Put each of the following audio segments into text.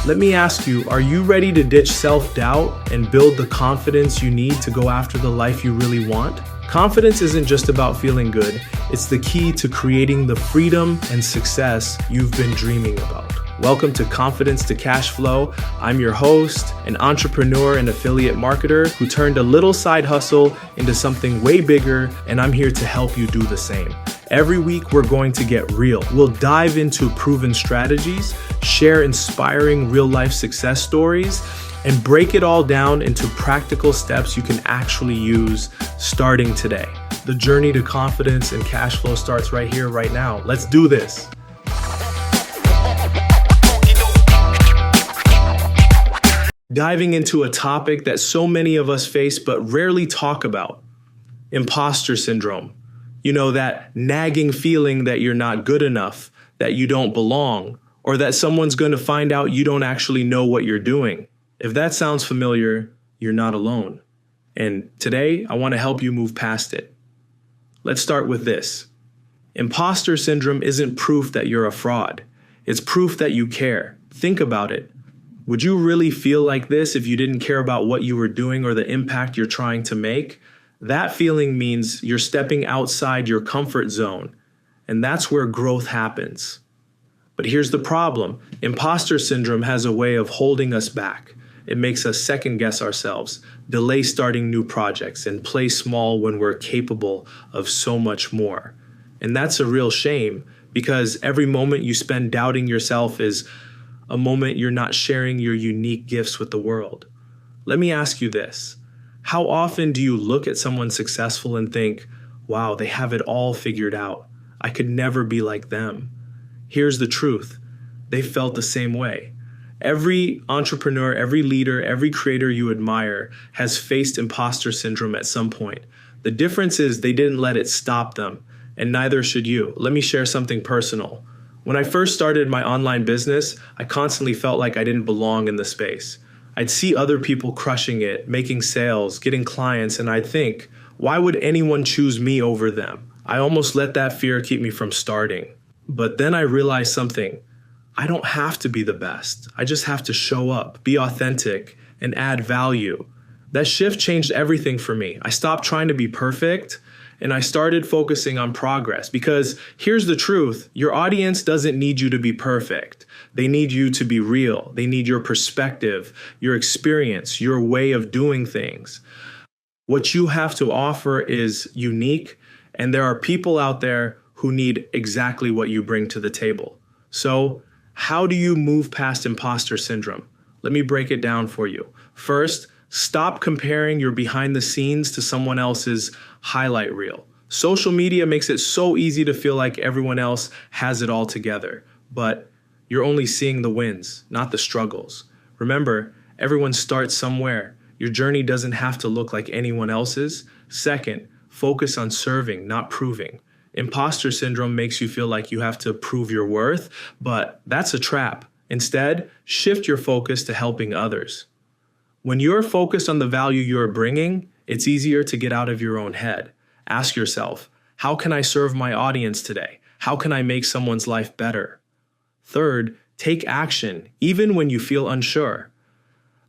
Let me ask you, are you ready to ditch self-doubt and build the confidence you need to go after the life you really want? Confidence isn't just about feeling good, it's the key to creating the freedom and success you've been dreaming about. Welcome to Confidence to Cash Flow. I'm your host, an entrepreneur and affiliate marketer who turned a little side hustle into something way bigger, and I'm here to help you do the same. Every week, we're going to get real. We'll dive into proven strategies, share inspiring real-life success stories, and break it all down into practical steps you can actually use starting today. The journey to confidence and cash flow starts right here, right now. Let's do this. Diving into a topic that so many of us face but rarely talk about: imposter syndrome. You know, that nagging feeling that you're not good enough, that you don't belong, or that someone's going to find out you don't actually know what you're doing. If that sounds familiar, you're not alone. And today, I want to help you move past it. Let's start with this. Imposter syndrome isn't proof that you're a fraud. It's proof that you care. Think about it. Would you really feel like this if you didn't care about what you were doing or the impact you're trying to make? That feeling means you're stepping outside your comfort zone, and that's where growth happens. But here's the problem. Imposter syndrome has a way of holding us back. It makes us second guess ourselves, delay starting new projects, and play small when we're capable of so much more. And that's a real shame, because every moment you spend doubting yourself is a moment you're not sharing your unique gifts with the world. Let me ask you this. How often do you look at someone successful and think, wow, they have it all figured out. I could never be like them. Here's the truth. They felt the same way. Every entrepreneur, every leader, every creator you admire has faced imposter syndrome at some point. The difference is they didn't let it stop them, and neither should you. Let me share something personal. When I first started my online business, I constantly felt like I didn't belong in the space. I'd see other people crushing it, making sales, getting clients, and I'd think, why would anyone choose me over them? I almost let that fear keep me from starting. But then I realized something. I don't have to be the best. I just have to show up, be authentic, and add value. That shift changed everything for me. I stopped trying to be perfect, and I started focusing on progress, because here's the truth. Your audience doesn't need you to be perfect. They need you to be real. They need your perspective, your experience, your way of doing things. What you have to offer is unique, and there are people out there who need exactly what you bring to the table. So, how do you move past imposter syndrome? Let me break it down for you. First, stop comparing your behind the scenes to someone else's highlight reel. Social media makes it so easy to feel like everyone else has it all together, but you're only seeing the wins, not the struggles. Remember, everyone starts somewhere. Your journey doesn't have to look like anyone else's. Second, focus on serving, not proving. Imposter syndrome makes you feel like you have to prove your worth, but that's a trap. Instead, shift your focus to helping others. When you're focused on the value you're bringing, it's easier to get out of your own head. Ask yourself, how can I serve my audience today? How can I make someone's life better? Third, take action, even when you feel unsure.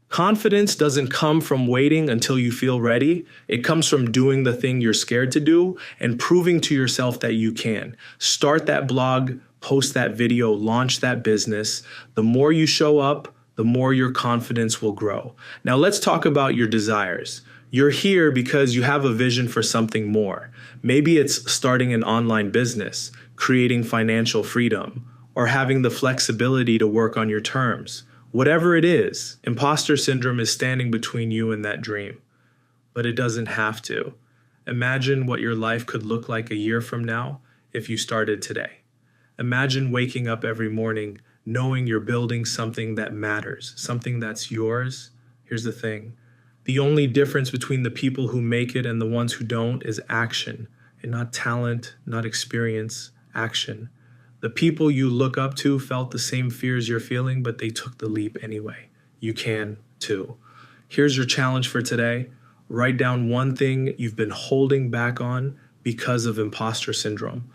Confidence doesn't come from waiting until you feel ready. It comes from doing the thing you're scared to do and proving to yourself that you can. Start that blog, post that video, launch that business. The more you show up, the more your confidence will grow. Now let's talk about your desires. You're here because you have a vision for something more. Maybe it's starting an online business, creating financial freedom, or having the flexibility to work on your terms. Whatever it is, imposter syndrome is standing between you and that dream. But it doesn't have to. Imagine what your life could look like a year from now if you started today. Imagine waking up every morning knowing you're building something that matters, something that's yours. Here's the thing. The only difference between the people who make it and the ones who don't is action, and not talent, not experience, action. The people you look up to felt the same fears you're feeling, but they took the leap anyway. You can too. Here's your challenge for today. Write down one thing you've been holding back on because of imposter syndrome.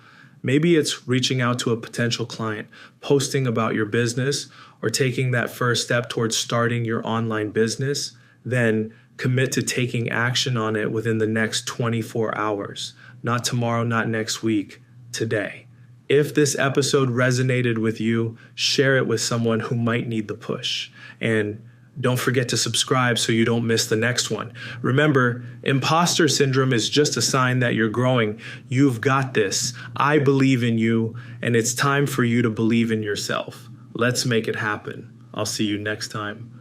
Maybe it's reaching out to a potential client, posting about your business, or taking that first step towards starting your online business. Then commit to taking action on it within the next 24 hours. Not tomorrow, not next week, today. If this episode resonated with you, share it with someone who might need the push. And don't forget to subscribe so you don't miss the next one. Remember, imposter syndrome is just a sign that you're growing. You've got this. I believe in you, and it's time for you to believe in yourself. Let's make it happen. I'll see you next time.